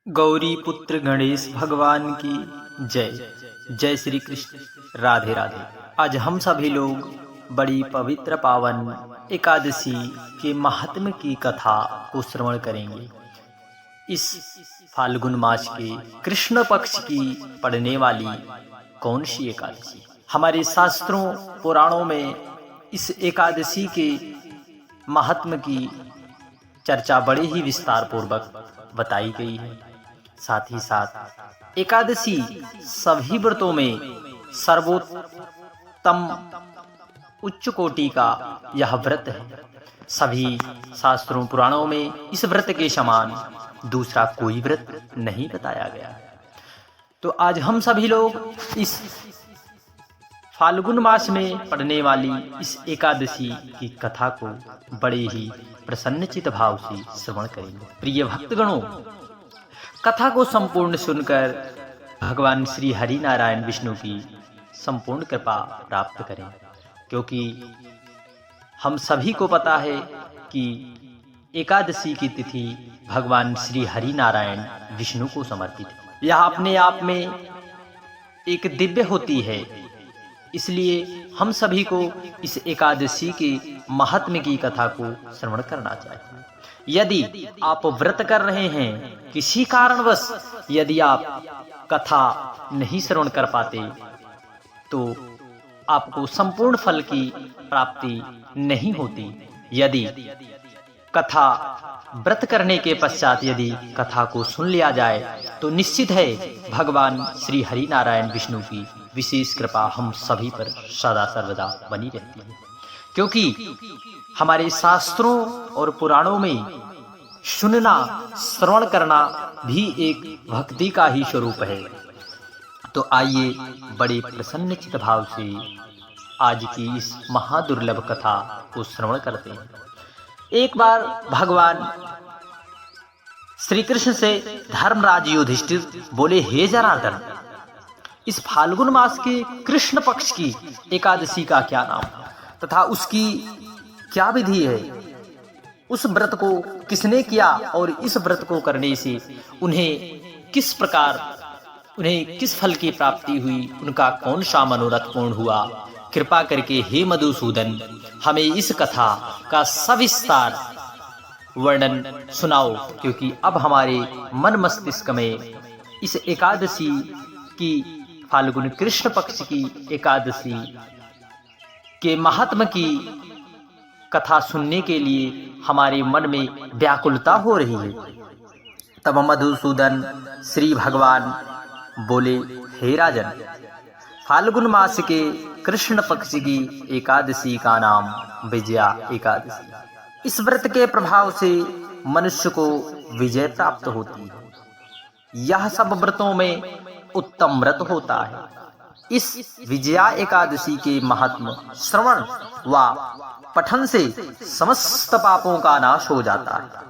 गौरी पुत्र गणेश भगवान की जय। जय श्री कृष्ण, राधे राधे। आज हम सभी लोग बड़ी पवित्र पावन एकादशी के महात्म्य की कथा को श्रवण करेंगे। इस फाल्गुन मास के कृष्ण पक्ष की पड़ने वाली कौन सी एकादशी? हमारे शास्त्रों पुराणों में इस एकादशी के महात्म्य की चर्चा बड़े ही विस्तार पूर्वक बताई गई है। साथ ही साथ एकादशी सभी व्रतों में सर्वोत्तम उच्च कोटि का यह व्रत है। सभी शास्त्रों पुराणों में इस व्रत के समान दूसरा कोई व्रत नहीं बताया गया है। तो आज हम सभी लोग इस फाल्गुन मास में पड़ने वाली इस एकादशी की कथा को बड़े ही प्रसन्नचित भाव से श्रवण करेंगे। प्रिय भक्तगणों, कथा को संपूर्ण सुनकर भगवान श्री हरि नारायण विष्णु की संपूर्ण कृपा प्राप्त करें, क्योंकि हम सभी को पता है कि एकादशी की तिथि भगवान श्री हरि नारायण विष्णु को समर्पित है। यह अपने आप में एक दिव्य होती है, इसलिए हम सभी को इस एकादशी के महात्म्य की कथा को श्रवण करना चाहिए। यदि आप व्रत कर रहे हैं, किसी कारणवश यदि आप कथा नहीं श्रवण कर पाते, तो आपको संपूर्ण फल की प्राप्ति नहीं होती। यदि कथा व्रत करने के पश्चात यदि कथा को सुन लिया जाए, तो निश्चित है भगवान श्री हरि नारायण विष्णु की विशेष कृपा हम सभी पर सदा सर्वदा बनी रहती है। क्योंकि हमारे शास्त्रों और पुराणों में सुनना, श्रवण करना भी एक भक्ति का ही स्वरूप है। तो आइए बड़े प्रसन्नचित भाव से आज की इस महादुर्लभ कथा को श्रवण करते हैं। एक बार भगवान श्री कृष्ण से धर्मराज युधिष्ठिर बोले, हे जनार्दन, इस फाल्गुन मास के कृष्ण पक्ष की एकादशी का क्या नाम तथा उसकी क्या विधि है? उस व्रत को किसने किया और इस व्रत को करने से उन्हें किस फल की प्राप्ति हुई? उनका कौन सा मनोरथ पूर्ण हुआ? कृपा करके हे मधुसूदन, हमें इस कथा का सविस्तार वर्णन सुनाओ, क्योंकि अब हमारे मन मस्तिष्क में इस एकादशी की, फाल्गुन कृष्ण पक्ष की एकादशी के महात्म्य की कथा सुनने के लिए हमारे मन में व्याकुलता हो रही है। तब मधुसूदन श्री भगवान बोले, हे राजन, फाल्गुन मास के कृष्ण पक्ष की एकादशी का नाम विजया एकादशी। इस व्रत के प्रभाव से मनुष्य को विजय प्राप्त होती है। यह सब व्रतों में उत्तम व्रत होता है। इस विजया एकादशी के महात्म श्रवण व पठन से समस्त पापों का नाश हो जाता है।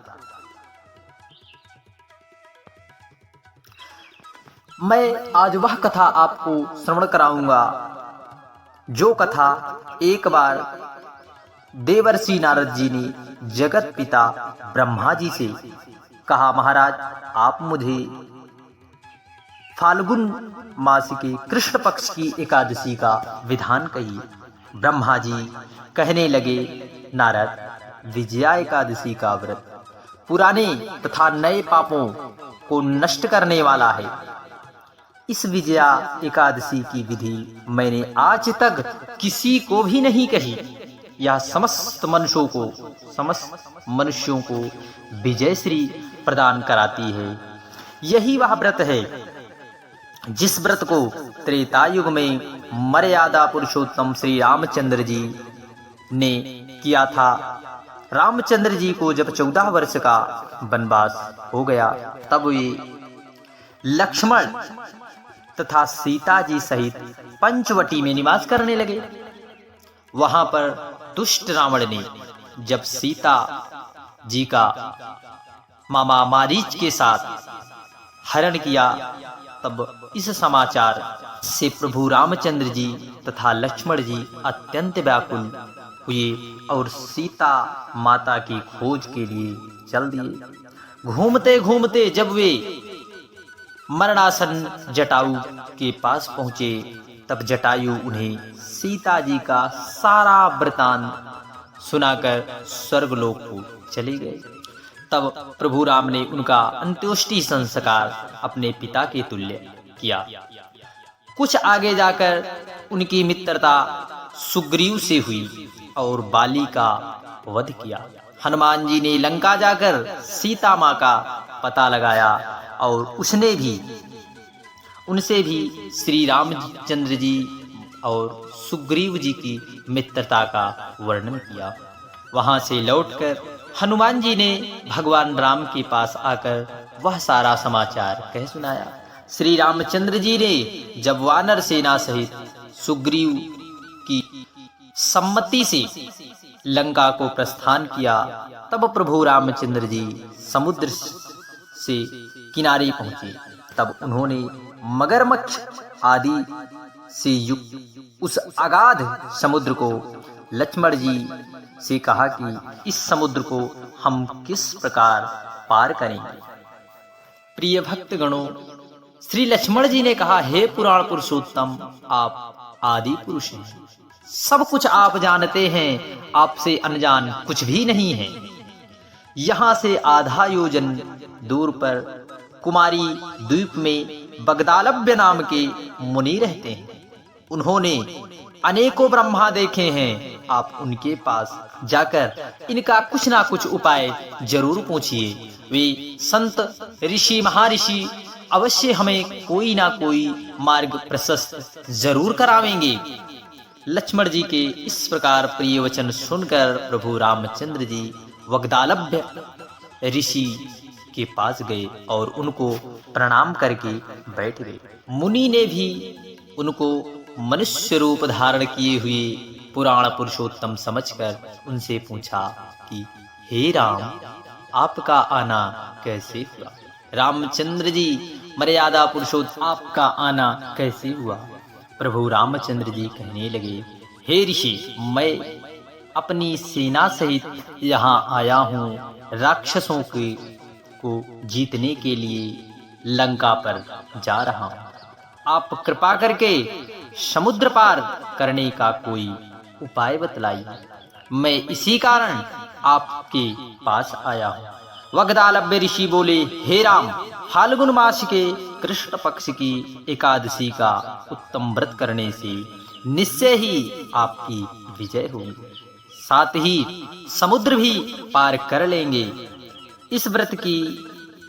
मैं आज वह कथा आपको श्रवण कराऊंगा जो कथा एक बार देवर्षि नारद जी ने जगत पिता ब्रह्मा जी से कहा, महाराज, आप मुझे फाल्गुन मास के कृष्ण पक्ष की एकादशी का विधान कहिए। ब्रह्मा जी कहने लगे, नारद, विजया एकादशी का व्रत पुराने तथा नए पापों को नष्ट करने वाला है। इस विजया एकादशी की विधि मैंने आज तक किसी को भी नहीं कही। यह समस्त मनुष्यों को विजय श्री प्रदान कराती है। यही वह व्रत है जिस व्रत को त्रेता युग में मर्यादा पुरुषोत्तम श्री रामचंद्र जी ने किया था। रामचंद्र जी को जब 14 वर्ष का वनवास हो गया, तब वे लक्ष्मण तथा सीता जी सहित पंचवटी में निवास करने लगे। वहां पर दुष्ट रावण ने जब सीता जी का मामा मारीच के साथ हरण किया, तब इस समाचार से प्रभु रामचंद्र जी तथा लक्ष्मण जी अत्यंत व्याकुल हुए और सीता माता की खोज के लिए चल दिए। घूमते घूमते जब वे मरणासन जटायु के पास पहुंचे, तब जटायु उन्हें सीता जी का सारा वृतांत सुनाकर स्वर्गलोक को चले गए। तब प्रभु राम ने उनका अंत्योष्टि संस्कार अपने पिता के तुल्य किया। कुछ आगे जाकर उनकी मित्रता सुग्रीव से हुई और बाली का वध किया। हनुमान जी ने लंका जाकर सीता माँ का पता लगाया और उनसे भी श्री रामचंद्र जी और सुग्रीव जी की मित्रता का वर्णन किया। वहां से लौटकर हनुमान जी ने भगवान राम के पास आकर वह सारा समाचार कह सुनाया। श्री रामचंद्र जी ने जब वानर सेना सहित सुग्रीव की सम्मति से लंका को प्रस्थान किया, तब प्रभु रामचंद्र जी समुद्र से किनारे पहुंचे। तब उन्होंने मगरमच्छ आदि से युक्त उस अगाध समुद्र को लक्ष्मण जी से कहा कि इस समुद्र को हम किस प्रकार पार करेंगे। प्रिय भक्तगणों, श्री लक्ष्मण जी ने कहा, हे पुराण पुरुषोत्तम, आप आदि पुरुष हैं, सब कुछ आप जानते हैं, आपसे अनजान कुछ भी नहीं है। यहाँ से आधा योजन दूर पर कुमारी द्वीप में बगदालभ्य नाम के मुनि रहते हैं। उन्होंने अनेकों ब्रह्मा देखे हैं। आप उनके पास जाकर इनका कुछ ना कुछ उपाय जरूर पूछिए। वे संत ऋषि महर्षि अवश्य हमें कोई ना कोई मार्ग प्रशस्त जरूर करावेंगे। लक्ष्मण जी के इस प्रकार प्रिय वचन सुनकर प्रभु रामचंद्र जी वगदालभ्य ऋषि के पास गए और उनको प्रणाम करके बैठ गए। मुनि ने भी उनको मनुष्य रूप धारण किए हुए पुराण पुरुषोत्तम समझकर उनसे पूछा कि हे राम, आपका आना कैसे हुआ? रामचंद्र जी मर्यादा पुरुषोत्तम, आपका आना कैसे हुआ? प्रभु रामचंद्र जी कहने लगे, हे ऋषि, मैं अपनी सेना सहित यहाँ आया हूँ। राक्षसों को जीतने के लिए लंका पर जा रहा हूँ। आप कृपा करके समुद्र पार करने का कोई उपाय बतलाइए। मैं इसी कारण आपके पास आया हूँ। वगदालभ्य ऋषि बोले, हे राम, फाल्गुन मास के कृष्ण पक्ष की एकादशी का उत्तम व्रत करने से निश्चय ही आपकी विजय होगी, साथ ही समुद्र भी पार कर लेंगे। इस व्रत की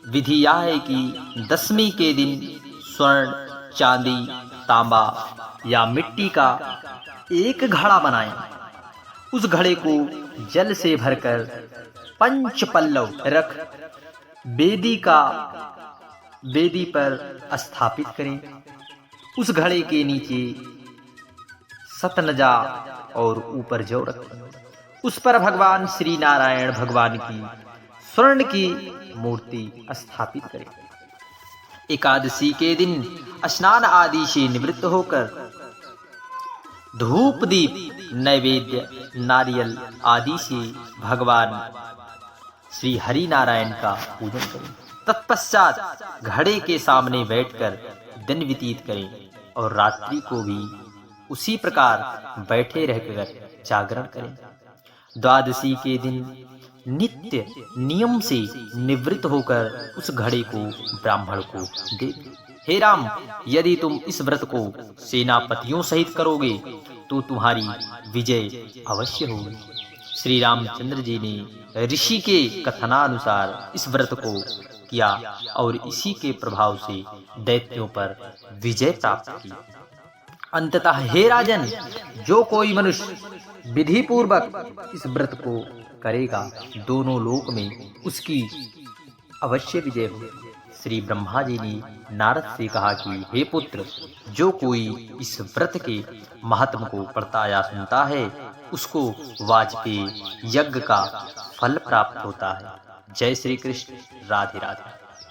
विधि यह है कि दशमी के दिन स्वर्ण, चांदी, तांबा या मिट्टी का एक घड़ा बनाएं। उस घड़े को जल से भरकर पंच पल्लव रख वेदी पर स्थापित करें। उस घड़े के नीचे सतनजा और ऊपर जौ रखें। उस पर भगवान श्री नारायण भगवान की स्वर्ण की मूर्ति स्थापित करें। एकादशी के दिन स्नान आदि से निवृत्त होकर धूप, दीप, नैवेद्य, नारियल आदि से भगवान श्री हरि नारायण का पूजन करें। तत्पश्चात घड़े के सामने बैठकर दिन व्यतीत करें और रात्रि को भी उसी प्रकार बैठे रहकर जागरण करें। द्वादशी के दिन नित्य नियम से निवृत्त होकर उस घड़े को ब्राह्मण को दे। हे राम, यदि तुम इस व्रत को सेनापतियों सहित करोगे तो तुम्हारी विजय अवश्य होगी। श्री रामचंद्र जी ने ऋषि के कथनानुसार इस व्रत को किया और इसी के प्रभाव से दैत्यों पर विजय प्राप्त की। अंततः हे राजन, जो कोई मनुष्य विधि पूर्वक इस व्रत को करेगा, दोनों लोक में उसकी अवश्य विजय होगी। श्री ब्रह्मा जी ने नारद से कहा कि हे पुत्र, जो कोई इस व्रत के महत्व को पढ़ता या सुनता है, उसको वाजपेयी यज्ञ का फल प्राप्त होता है। जय श्री कृष्ण। राधे राधे।